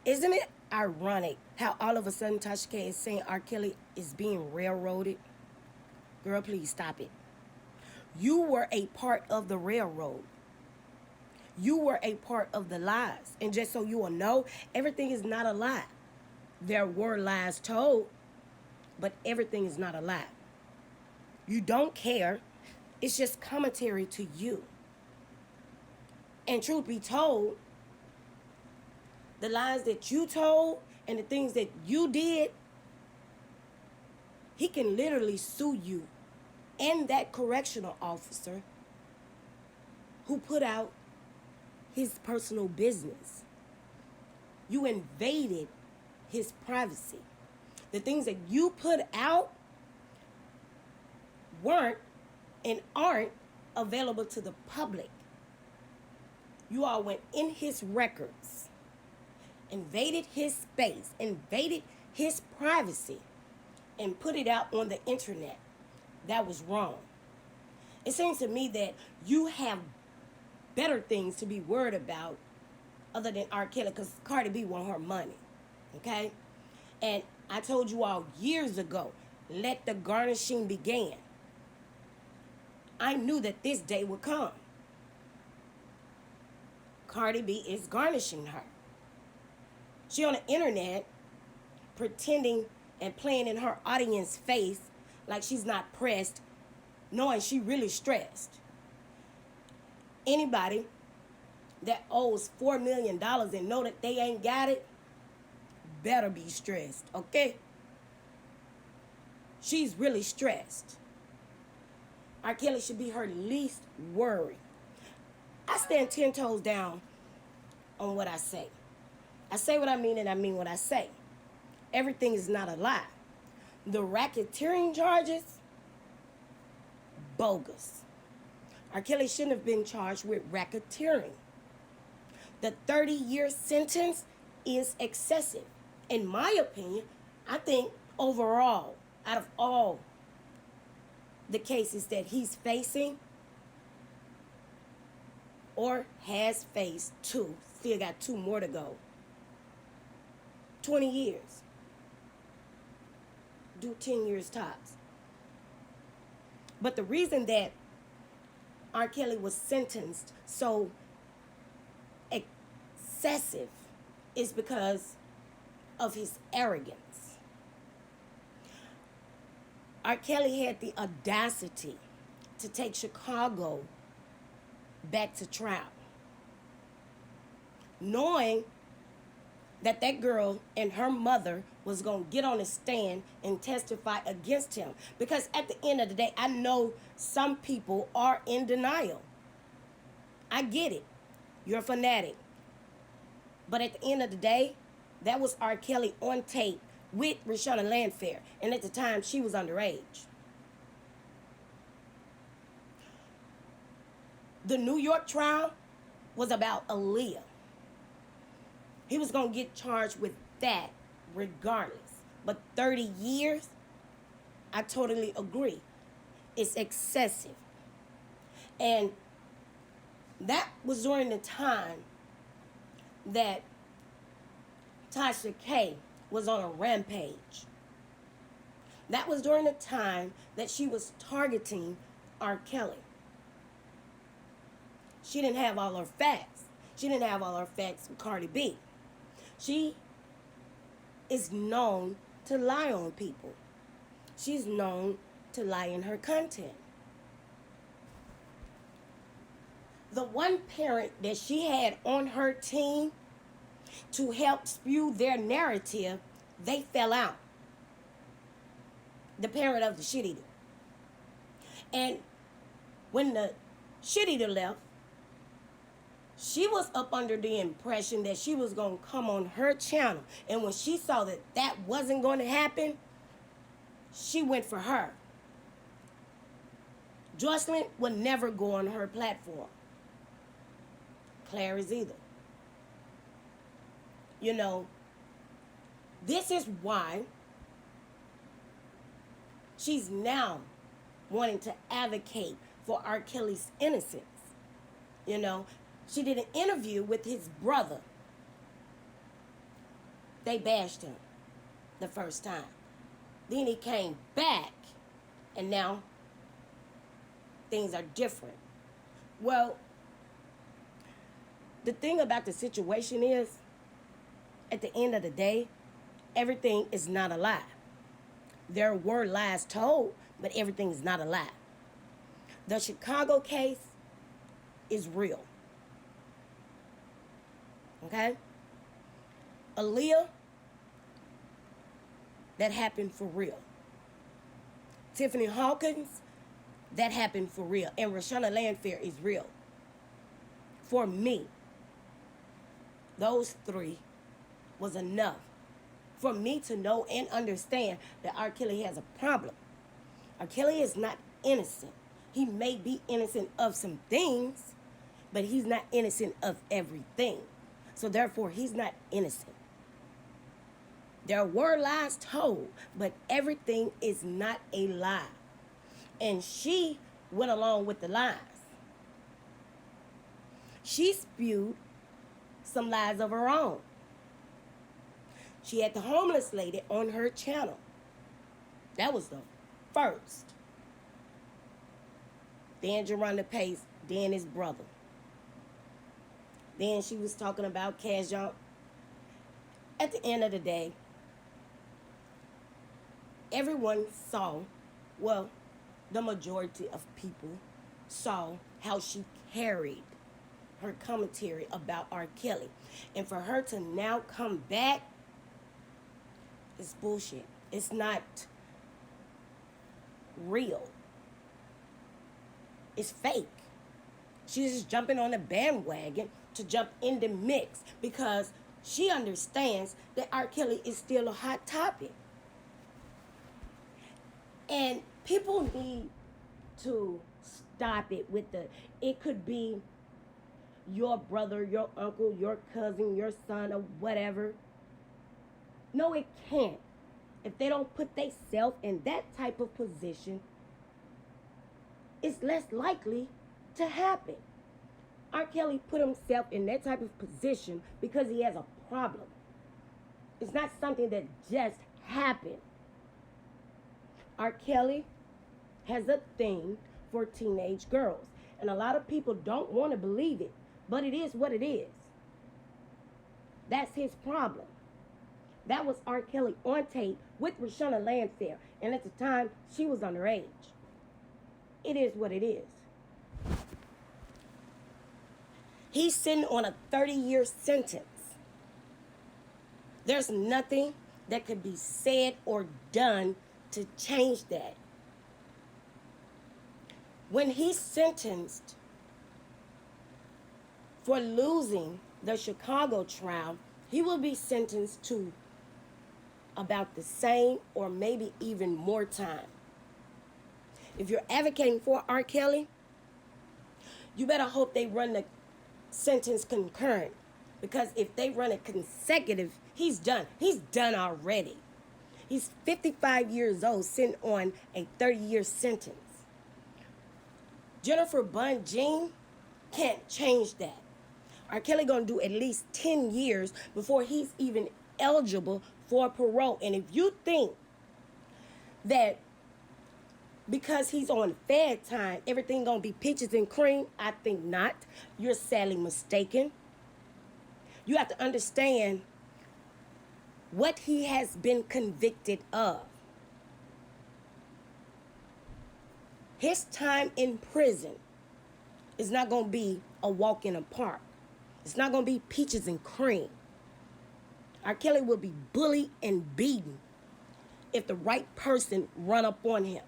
Isn't it ironic how all of a sudden Tasha K is saying R. Kelly is being railroaded? Girl, please stop it. You were a part of the railroad. You were a part of the lies. And just so you will know, everything is not a lie. There were lies told, but everything is not a lie. You don't care. It's just commentary to you. And truth be told, the lies that you told and the things that you did, he can literally sue you and that correctional officer who put out his personal business. You invaded his privacy. The things that you put out weren't and aren't available to the public. You all went in his records, invaded his space, invaded his privacy, and put it out on the internet. That was wrong. It seems to me that you have better things to be worried about other than R. Kelly, because Cardi B want her money. Okay? And I told you all years ago, let the garnishing begin. I knew that this day would come. Cardi B is garnishing her. She on the internet pretending and playing in her audience face like she's not pressed, knowing she really stressed. Anybody that owes $4 million and know that they ain't got it, better be stressed, okay? She's really stressed. R. Kelly should be her least worry. I stand 10 toes down on what I say. I say what I mean and I mean what I say. Everything is not a lie. The racketeering charges, bogus. R. Kelly shouldn't have been charged with racketeering. The 30-year sentence is excessive. In my opinion, I think overall, out of all the cases that he's facing or has faced, still got 2 more to go, 20 years. Do 10 years tops. But the reason that R. Kelly was sentenced so excessive is because of his arrogance. R. Kelly had the audacity to take Chicago back to trial, knowing that that girl and her mother was going to get on a stand and testify against him. Because at the end of the day, I know some people are in denial. I get it. You're a fanatic. But at the end of the day, that was R. Kelly on tape with Rashana Landfair. And at the time, she was underage. The New York trial was about Aaliyah. He was going to get charged with that regardless. But 30 years, I totally agree. It's excessive. And that was during the time that Tasha K was on a rampage. That was during the time that she was targeting R. Kelly. She didn't have all her facts. She didn't have all her facts with Cardi B. She is known to lie on people. She's known to lie in her content. The one parent that she had on her team to help spew their narrative, they fell out. The parent of the shit eater. And when the shit eater left, she was up under the impression that she was going to come on her channel. And when she saw that that wasn't going to happen, she went for her. Jocelyn would never go on her platform. Claire is either. You know, this is why she's now wanting to advocate for R. Kelly's innocence. You know, she did an interview with his brother they bashed him the first time. Then he came back, and now things are different. Well, the thing about the situation is, at the end of the day, everything is not a lie. There were lies told, but everything is not a lie. The Chicago case is real. Okay? Aaliyah, that happened for real. Tiffany Hawkins, that happened for real. And Rashana Landfair is real. For me, those three was enough for me to know and understand that R. Kelly has a problem. R. Kelly is not innocent. He may be innocent of some things, but he's not innocent of everything. So therefore, he's not innocent. There were lies told, but everything is not a lie. And she went along with the lies. She spewed some lies of her own. She had the homeless lady on her channel. That was the first. Then Jerronda Pace, then his brother. Then she was talking about Cash Jump. At the end of the day, everyone saw, well, the majority of people saw how she carried her commentary about R. Kelly. And for her to now come back, it's bullshit. It's not real. It's fake. She's just jumping on the bandwagon to jump in the mix because she understands that R. Kelly is still a hot topic. And people need to stop it with it could be your brother, your uncle, your cousin, your son, or whatever. No, it can't. If they don't put themselves in that type of position, it's less likely to happen. R. Kelly put himself in that type of position because he has a problem. It's not something that just happened. R. Kelly has a thing for teenage girls. And a lot of people don't want to believe it, but it is what it is. That's his problem. That was R. Kelly on tape with Rashana Landfair. And at the time, she was underage. It is what it is. He's sitting on a 30-year sentence. There's nothing that could be said or done to change that. When he's sentenced for losing the Chicago trial, he will be sentenced to about the same or maybe even more time. If you're advocating for R. Kelly, you better hope they run the sentence concurrent. Because if they run it consecutive, he's done. He's done already. He's 55 years old, sitting on a 30-year sentence. Jennifer Bunn-Jean can't change that. R. Kelly gonna do at least 10 years before he's even eligible for parole. And if you think that because he's on Fed time, everything gonna be peaches and cream, I think not. You're sadly mistaken. You have to understand what he has been convicted of. His time in prison is not going to be a walk in a park. It's not going to be peaches and cream. R. Kelly will be bullied and beaten if the right person run up on him.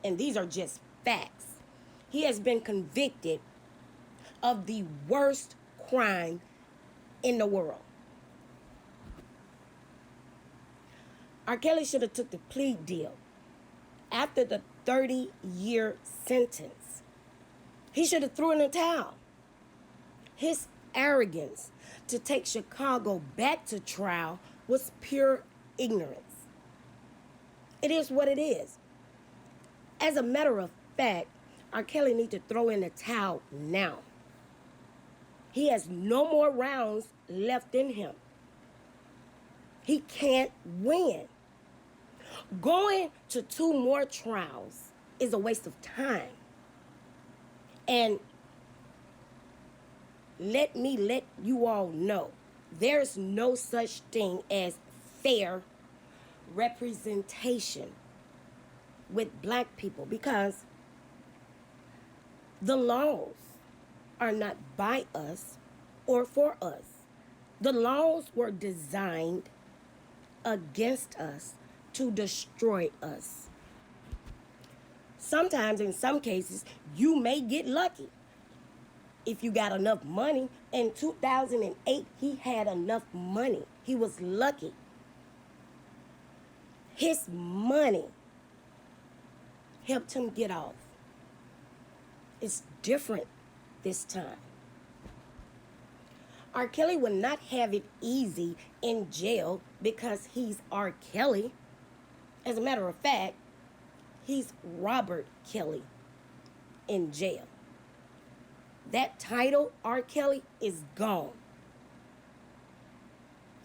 And these are just facts. He has been convicted of the worst crime in the world. R. Kelly should have took the plea deal after the 30-year sentence. He should have threw in the towel. His arrogance to take Chicago back to trial was pure ignorance. It is what it is. As a matter of fact, R. Kelly needs to throw in the towel now. He has no more rounds left in him. He can't win. Going to 2 more trials is a waste of time. And let me let you all know, there's no such thing as fair representation with black people, because the laws are not by us or for us. The laws were designed against us to destroy us. Sometimes, in some cases, you may get lucky if you got enough money. In 2008, he had enough money. He was lucky. His money helped him get off. It's different this time. R. Kelly would not have it easy in jail because he's R. Kelly. As a matter of fact, he's Robert Kelly in jail. That title, R. Kelly, is gone.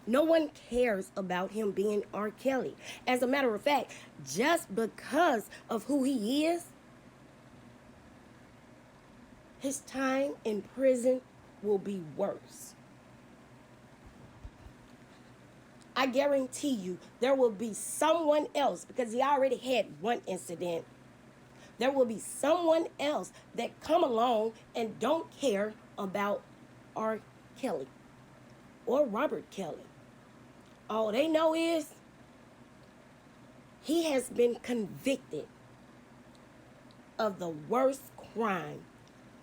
No one cares about him being R. Kelly. As a matter of fact, just because of who he is, his time in prison will be worse. I guarantee you there will be someone else, because he already had one incident. There will be someone else that come along and don't care about R. Kelly or Robert Kelly. All they know is he has been convicted of the worst crime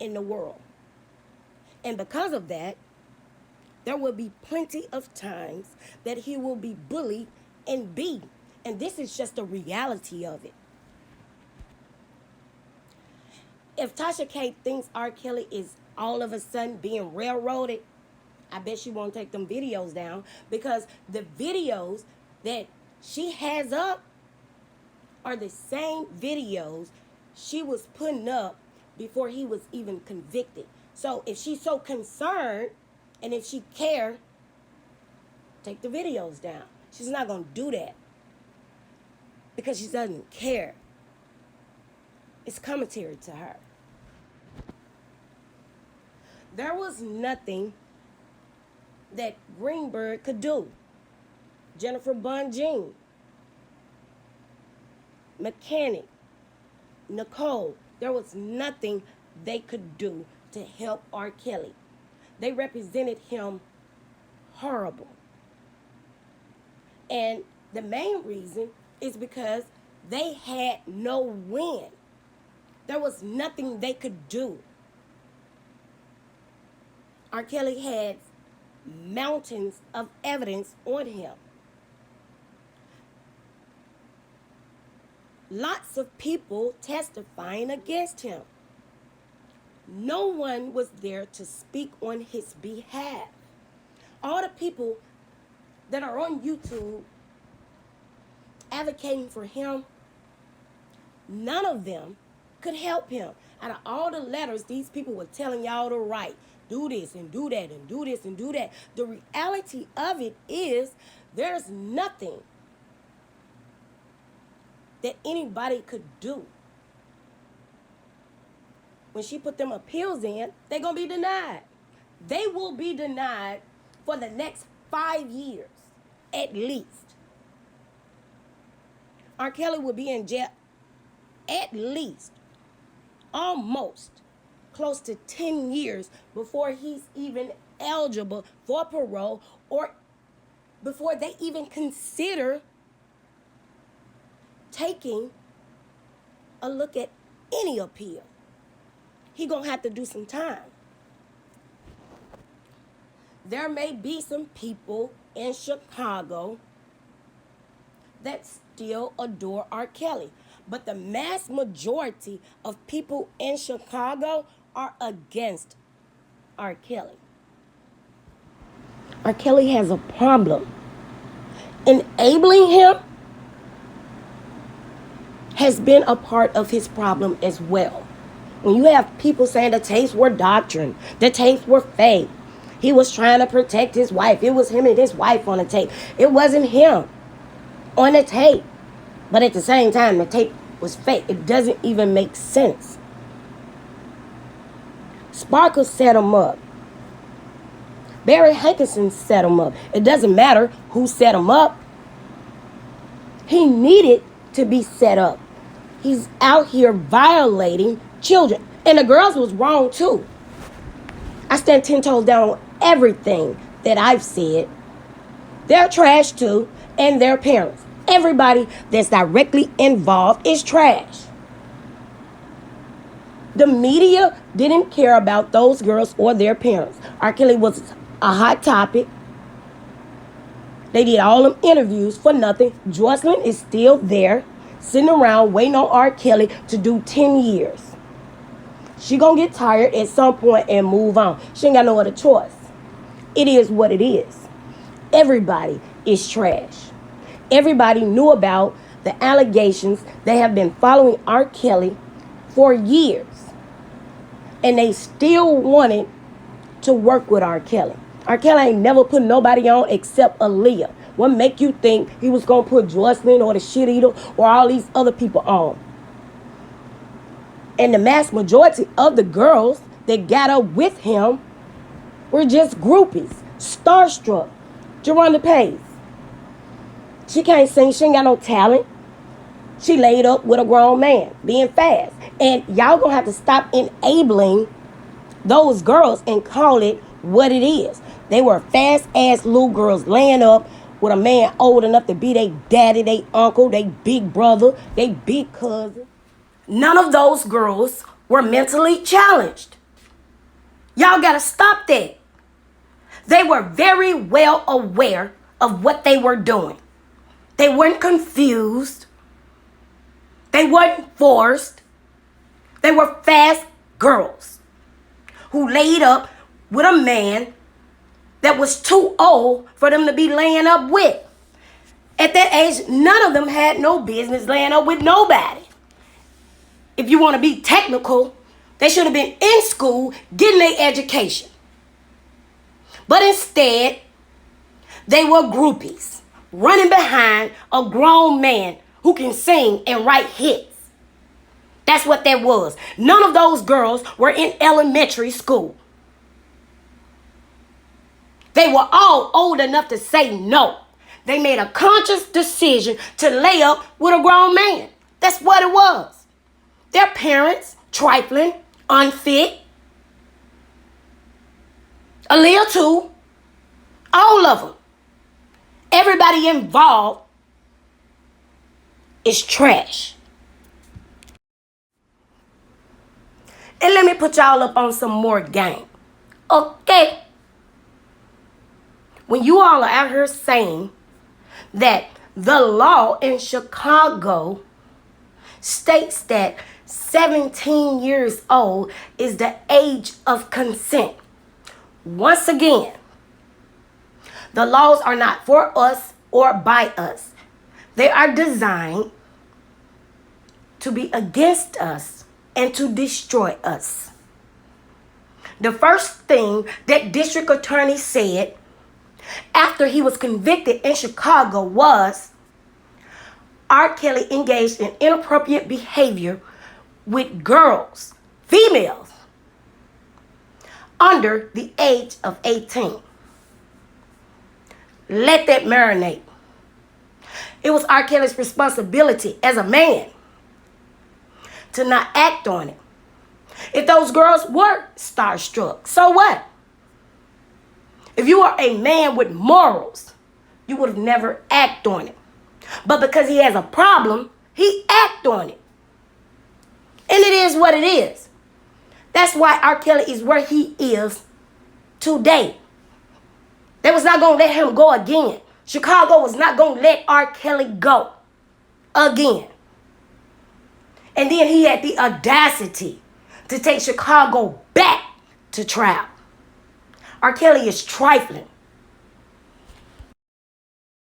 in the world. And because of that, there will be plenty of times that he will be bullied and beat. And this is just the reality of it. If Tasha K thinks R. Kelly is all of a sudden being railroaded, I bet she won't take them videos down, because the videos that she has up are the same videos she was putting up before he was even convicted. So if she's so concerned, and if she cares, take the videos down. She's not going to do that because she doesn't care. It's commentary to her. There was nothing that Greenberg could do. Jennifer Bunjean, Mechanic, Nicole, there was nothing they could do to help R. Kelly. They represented him horrible. And the main reason is because they had no win. There was nothing they could do. R. Kelly had mountains of evidence on him. Lots of people testifying against him. No one was there to speak on his behalf. All the people that are on YouTube advocating for him, none of them could help him. Out of all the letters these people were telling y'all to write, do this and do that and do this and do that, the reality of it is there's nothing that anybody could do. When she put them appeals in, they're going to be denied. They will be denied for the next 5 years, at least. R. Kelly will be in jail at least, almost, close to 10 years before he's even eligible for parole, or before they even consider taking a look at any appeal. He gonna have to do some time. There may be some people in Chicago that still adore R. Kelly, but the mass majority of people in Chicago are against R. Kelly. R. Kelly has a problem. Enabling him has been a part of his problem as well. When you have people saying the tapes were doctrine, the tapes were fake, He was trying to protect his wife. It was him and his wife on the tape. It wasn't him on the tape. But at the same time, the tape was fake. It doesn't even make sense. Sparkle set him up. Barry Hankinson set him up. It doesn't matter who set him up. He needed to be set up. He's out here violating children. And the girls was wrong too. I stand 10 toes down on everything that I've said. They're trash too, and their parents. Everybody that's directly involved is trash. The media didn't care about those girls or their parents. R. Kelly was a hot topic. They did all them interviews for nothing. Jocelyn is still there, sitting around waiting on R. Kelly to do 10 years. She gonna get tired at some point and move on. She ain't got no other choice. It is what it is. Everybody is trash. Everybody knew about the allegations. They have been following R. Kelly for years. And they still wanted to work with R. Kelly. R. Kelly ain't never put nobody on except Aaliyah. What make you think he was going to put Jocelyn or the Shit Eater or all these other people on? And the mass majority of the girls that got up with him were just groupies, starstruck. Geronda Pace. She can't sing. She ain't got no talent. She laid up with a grown man, being fast. And y'all gonna have to stop enabling those girls and call it what it is. They were fast-ass little girls laying up with a man old enough to be their daddy, their uncle, their big brother, their big cousin. None of those girls were mentally challenged. Y'all gotta stop that. They were very well aware of what they were doing. They weren't confused. They weren't forced. They were fast girls who laid up with a man that was too old for them to be laying up with. At that age, none of them had no business laying up with nobody. If you want to be technical, they should have been in school getting their education. But instead, they were groupies running behind a grown man who can sing and write hits. That's what that was. None of those girls were in elementary school. They were all old enough to say no. They made a conscious decision to lay up with a grown man. That's what it was. Their parents, trifling, unfit. Aaliyah too. All of them. Everybody involved is trash. And let me put y'all up on some more game. Okay. When you all are out here saying that the law in Chicago states that 17 years old is the age of consent. Once again, the laws are not for us or by us. They are designed to be against us and to destroy us. The first thing that district attorney said after he was convicted in Chicago was R. Kelly engaged in inappropriate behavior with girls, females, under the age of 18. Let that marinate. It was R. Kelly's responsibility as a man to not act on it. If those girls were starstruck, so what? If you are a man with morals, you would have never act on it. But because he has a problem, he act on it. And it is what it is. That's why R. Kelly is where he is today. They was not going to let him go again. Chicago was not going to let R. Kelly go again. And then he had the audacity to take Chicago back to trial. R. Kelly is trifling.